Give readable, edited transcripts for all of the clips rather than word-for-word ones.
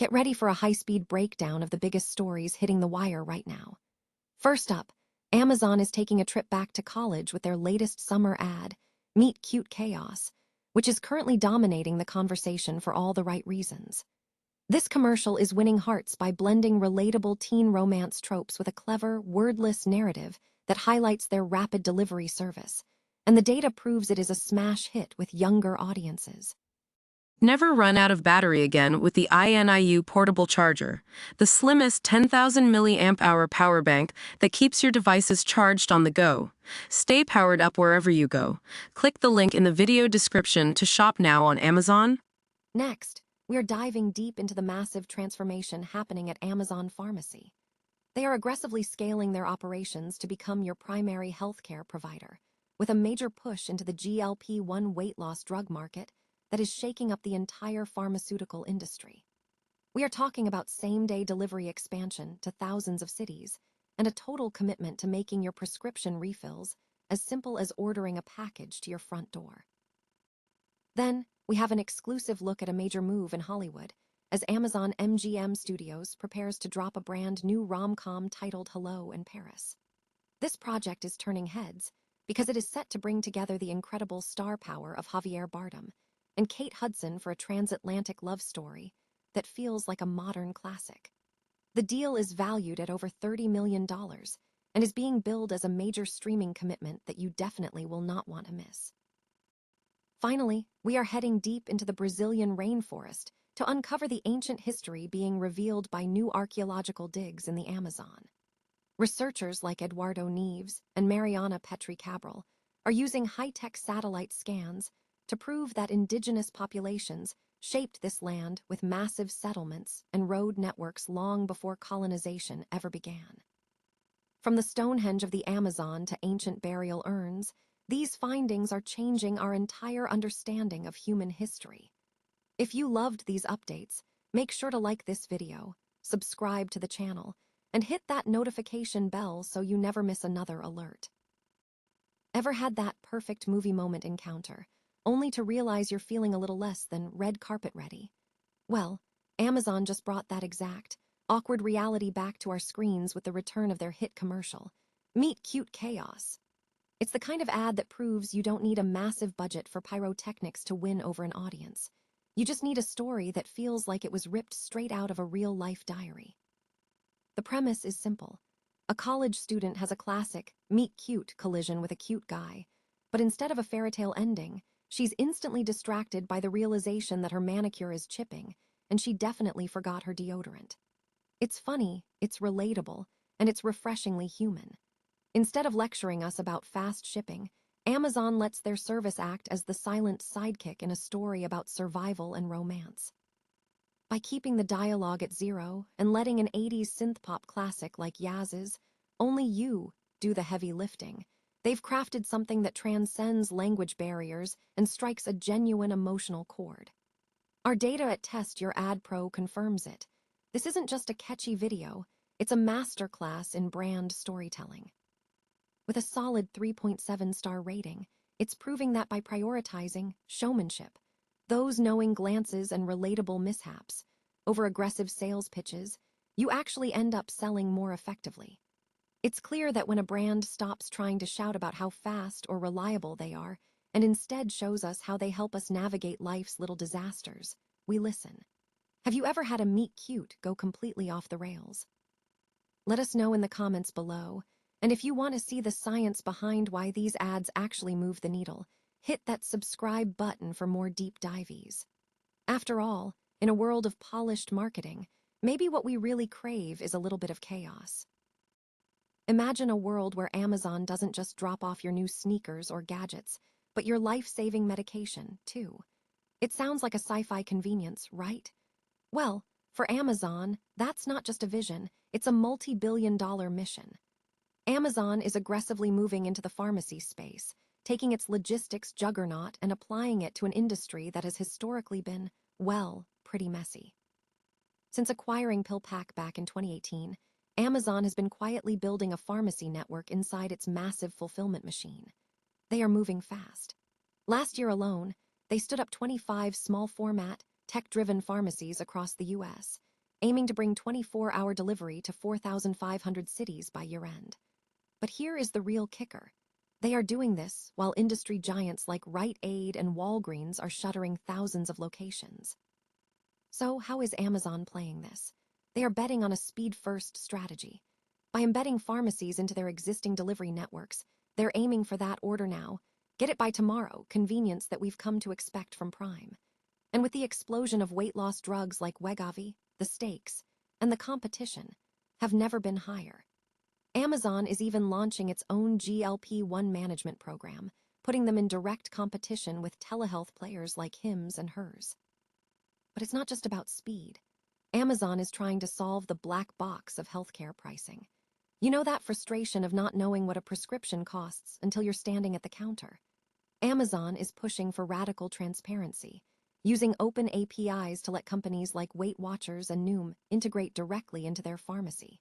Get ready for a high-speed breakdown of the biggest stories hitting the wire right now. First up, Amazon is taking a trip back to college with their latest summer ad, Meet Cute Chaos, which is currently dominating the conversation for all the right reasons. This commercial is winning hearts by blending relatable teen romance tropes with a clever, wordless narrative that highlights their rapid delivery service, and the data proves it is a smash hit with younger audiences. Never run out of battery again with the INIU portable charger, the slimmest 10,000 milliamp hour power bank that keeps your devices charged on the go. Stay powered up wherever you go. Click the link in the video description to shop now on Amazon. Next, we are diving deep into the massive transformation happening at Amazon Pharmacy. They are aggressively scaling their operations to become your primary healthcare provider, with a major push into the GLP-1 weight loss drug market that is shaking up the entire pharmaceutical industry. We are talking about same-day delivery expansion to thousands of cities and a total commitment to making your prescription refills as simple as ordering a package to your front door. Then, we have an exclusive look at a major move in Hollywood as Amazon MGM Studios prepares to drop a brand new rom-com titled Hello in Paris. This project is turning heads because it is set to bring together the incredible star power of Javier Bardem and Kate Hudson for a transatlantic love story that feels like a modern classic. The deal is valued at over $30 million and is being billed as a major streaming commitment that you definitely will not want to miss. Finally, we are heading deep into the Brazilian rainforest to uncover the ancient history being revealed by new archaeological digs in the Amazon. Researchers like Eduardo Neves and Mariana Petri Cabral are using high-tech satellite scans to prove that indigenous populations shaped this land with massive settlements and road networks long before colonization ever began. From the Stonehenge of the Amazon to ancient burial urns, these findings are changing our entire understanding of human history. If you loved these updates, make sure to like this video, subscribe to the channel, and hit that notification bell so you never miss another alert. Ever had that perfect movie moment encounter, only to realize you're feeling a little less than red carpet ready? Well, Amazon just brought that exact, awkward reality back to our screens with the return of their hit commercial, Meet Cute Chaos. It's the kind of ad that proves you don't need a massive budget for pyrotechnics to win over an audience. You just need a story that feels like it was ripped straight out of a real-life diary. The premise is simple. A college student has a classic meet cute collision with a cute guy, but instead of a fairy tale ending, she's instantly distracted by the realization that her manicure is chipping, and she definitely forgot her deodorant. It's funny, it's relatable, and it's refreshingly human. Instead of lecturing us about fast shipping, Amazon lets their service act as the silent sidekick in a story about survival and romance. By keeping the dialogue at zero and letting an 80s synth-pop classic like Yaz's Only You do the heavy lifting, they've crafted something that transcends language barriers and strikes a genuine emotional chord. Our data at Test Your Ad Pro confirms it. This isn't just a catchy video, it's a masterclass in brand storytelling. With a solid 3.7-star rating, it's proving that by prioritizing showmanship, those knowing glances and relatable mishaps, over aggressive sales pitches, you actually end up selling more effectively. It's clear that when a brand stops trying to shout about how fast or reliable they are, and instead shows us how they help us navigate life's little disasters, we listen. Have you ever had a meet cute go completely off the rails? Let us know in the comments below, and if you want to see the science behind why these ads actually move the needle, hit that subscribe button for more deep dives. After all, in a world of polished marketing, maybe what we really crave is a little bit of chaos. Imagine a world where Amazon doesn't just drop off your new sneakers or gadgets, but your life-saving medication, too. It sounds like a sci-fi convenience, right? Well, for Amazon, that's not just a vision, it's a multi-billion-dollar mission. Amazon is aggressively moving into the pharmacy space, taking its logistics juggernaut and applying it to an industry that has historically been, well, pretty messy. Since acquiring PillPack back in 2018, Amazon has been quietly building a pharmacy network inside its massive fulfillment machine. They are moving fast. Last year alone, they stood up 25 small-format, tech-driven pharmacies across the U.S., aiming to bring 24-hour delivery to 4,500 cities by year-end. But here is the real kicker. They are doing this while industry giants like Rite Aid and Walgreens are shuttering thousands of locations. So how is Amazon playing this? They are betting on a speed-first strategy. By embedding pharmacies into their existing delivery networks, they're aiming for that order now, get it by tomorrow convenience that we've come to expect from Prime. And with the explosion of weight loss drugs like Wegovy, the stakes, and the competition have never been higher. Amazon is even launching its own GLP-1 management program, putting them in direct competition with telehealth players like Hims and Hers. But it's not just about speed. Amazon is trying to solve the black box of healthcare pricing. You know that frustration of not knowing what a prescription costs until you're standing at the counter? Amazon is pushing for radical transparency, using open APIs to let companies like Weight Watchers and Noom integrate directly into their pharmacy.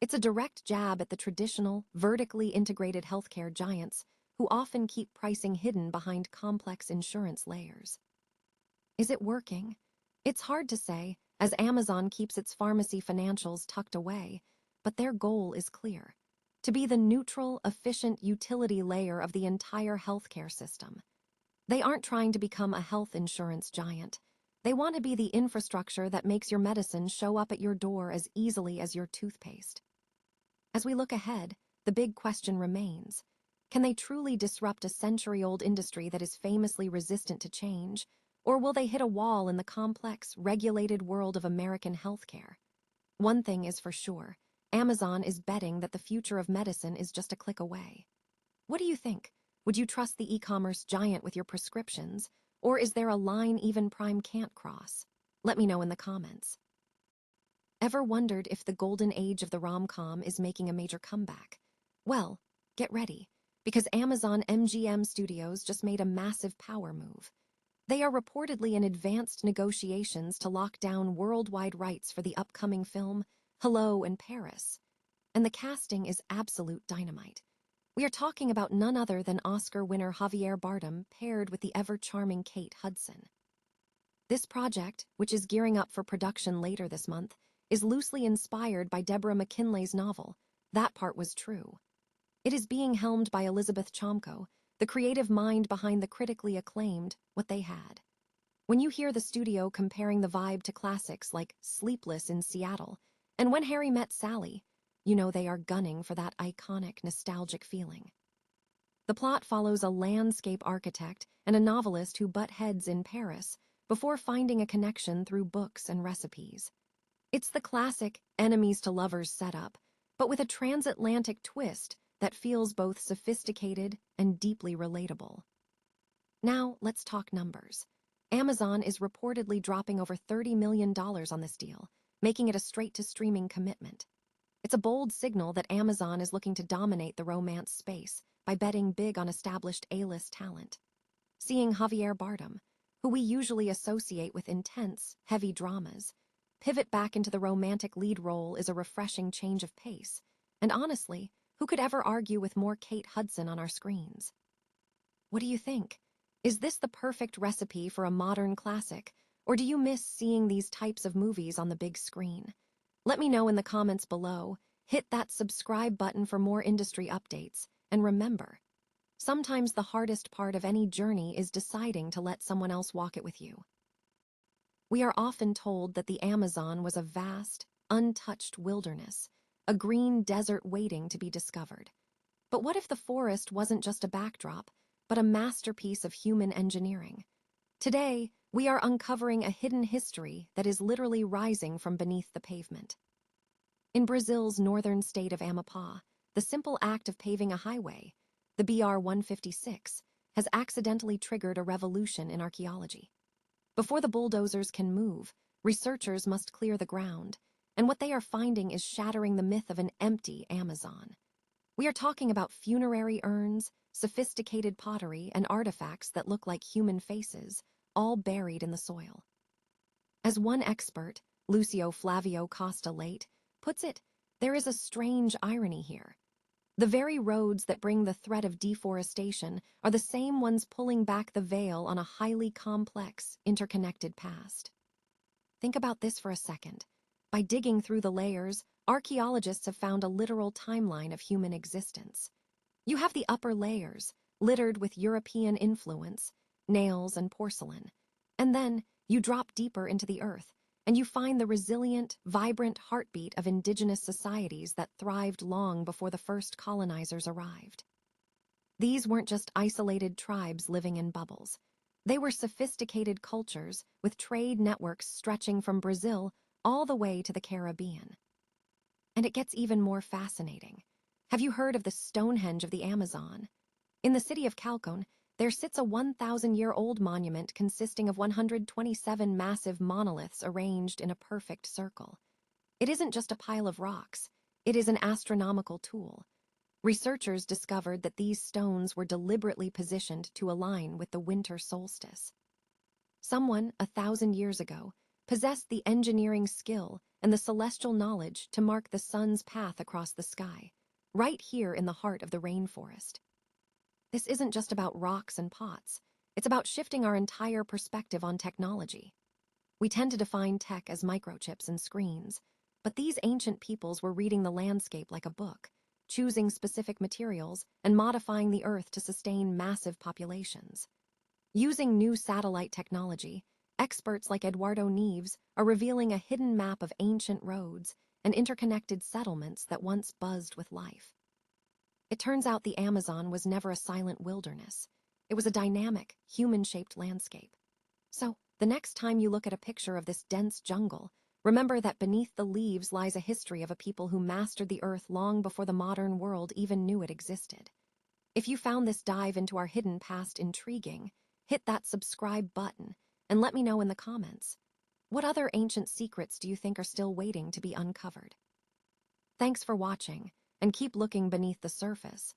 It's a direct jab at the traditional, vertically integrated healthcare giants who often keep pricing hidden behind complex insurance layers. Is it working? It's hard to say, as Amazon keeps its pharmacy financials tucked away, but their goal is clear: to be the neutral, efficient utility layer of the entire healthcare system. They aren't trying to become a health insurance giant. They want to be the infrastructure that makes your medicine show up at your door as easily as your toothpaste. As we look ahead, the big question remains: can they truly disrupt a century-old industry that is famously resistant to change, or will they hit a wall in the complex, regulated world of American healthcare? One thing is for sure: Amazon is betting that the future of medicine is just a click away. What do you think? Would you trust the e-commerce giant with your prescriptions, or is there a line even Prime can't cross? Let me know in the comments. Ever wondered if the golden age of the rom-com is making a major comeback? Well, get ready, because Amazon MGM Studios just made a massive power move. They are reportedly in advanced negotiations to lock down worldwide rights for the upcoming film Hello in Paris. And the casting is absolute dynamite. We are talking about none other than Oscar winner Javier Bardem paired with the ever-charming Kate Hudson. This project, which is gearing up for production later this month, is loosely inspired by Deborah McKinley's novel, That Part Was True. It is being helmed by Elizabeth Chomko, the creative mind behind the critically acclaimed What They Had. When you hear the studio comparing the vibe to classics like Sleepless in Seattle and When Harry Met Sally, you know they are gunning for that iconic, nostalgic feeling. The plot follows a landscape architect and a novelist who butt heads in Paris before finding a connection through books and recipes. It's the classic enemies to lovers setup, but with a transatlantic twist that feels both sophisticated and deeply relatable. Now, let's talk numbers. Amazon is reportedly dropping over $30 million on this deal, making it a straight-to-streaming commitment. It's a bold signal that Amazon is looking to dominate the romance space by betting big on established A-list talent. Seeing Javier Bardem, who we usually associate with intense, heavy dramas, pivot back into the romantic lead role is a refreshing change of pace, and honestly, who could ever argue with more Kate Hudson on our screens? What do you think? Is this the perfect recipe for a modern classic, or do you miss seeing these types of movies on the big screen? Let me know in the comments below, hit that subscribe button for more industry updates, and remember, sometimes the hardest part of any journey is deciding to let someone else walk it with you. We are often told that the Amazon was a vast, untouched wilderness, a green desert waiting to be discovered. But what if the forest wasn't just a backdrop, but a masterpiece of human engineering? Today, we are uncovering a hidden history that is literally rising from beneath the pavement. In Brazil's northern state of Amapá, the simple act of paving a highway, the BR-156, has accidentally triggered a revolution in archaeology. Before the bulldozers can move, researchers must clear the ground, and what they are finding is shattering the myth of an empty Amazon. We are talking about funerary urns, sophisticated pottery, and artifacts that look like human faces, all buried in the soil. As one expert, Lucio Flavio Costa Late, puts it, there is a strange irony here. The very roads that bring the threat of deforestation are the same ones pulling back the veil on a highly complex, interconnected past. Think about this for a second. By digging through the layers, archaeologists have found a literal timeline of human existence. You have the upper layers, littered with European influence, nails and porcelain. And then you drop deeper into the earth, and you find the resilient, vibrant heartbeat of indigenous societies that thrived long before the first colonizers arrived. These weren't just isolated tribes living in bubbles. They were sophisticated cultures with trade networks stretching from Brazil all the way to the Caribbean. And it gets even more fascinating. Have you heard of the Stonehenge of the Amazon? In the city of Calcone, there sits a 1,000-year-old monument consisting of 127 massive monoliths arranged in a perfect circle. It isn't just a pile of rocks, it is an astronomical tool. Researchers discovered that these stones were deliberately positioned to align with the winter solstice. Someone, 1,000 years ago, possessed the engineering skill and the celestial knowledge to mark the sun's path across the sky, right here in the heart of the rainforest. This isn't just about rocks and pots. It's about shifting our entire perspective on technology. We tend to define tech as microchips and screens, but these ancient peoples were reading the landscape like a book, choosing specific materials and modifying the earth to sustain massive populations. Using new satellite technology, experts like Eduardo Neves are revealing a hidden map of ancient roads and interconnected settlements that once buzzed with life. It turns out the Amazon was never a silent wilderness. It was a dynamic, human-shaped landscape. So, the next time you look at a picture of this dense jungle, remember that beneath the leaves lies a history of a people who mastered the earth long before the modern world even knew it existed. If you found this dive into our hidden past intriguing, hit that subscribe button and let me know in the comments. What other ancient secrets do you think are still waiting to be uncovered? Thanks for watching, and keep looking beneath the surface.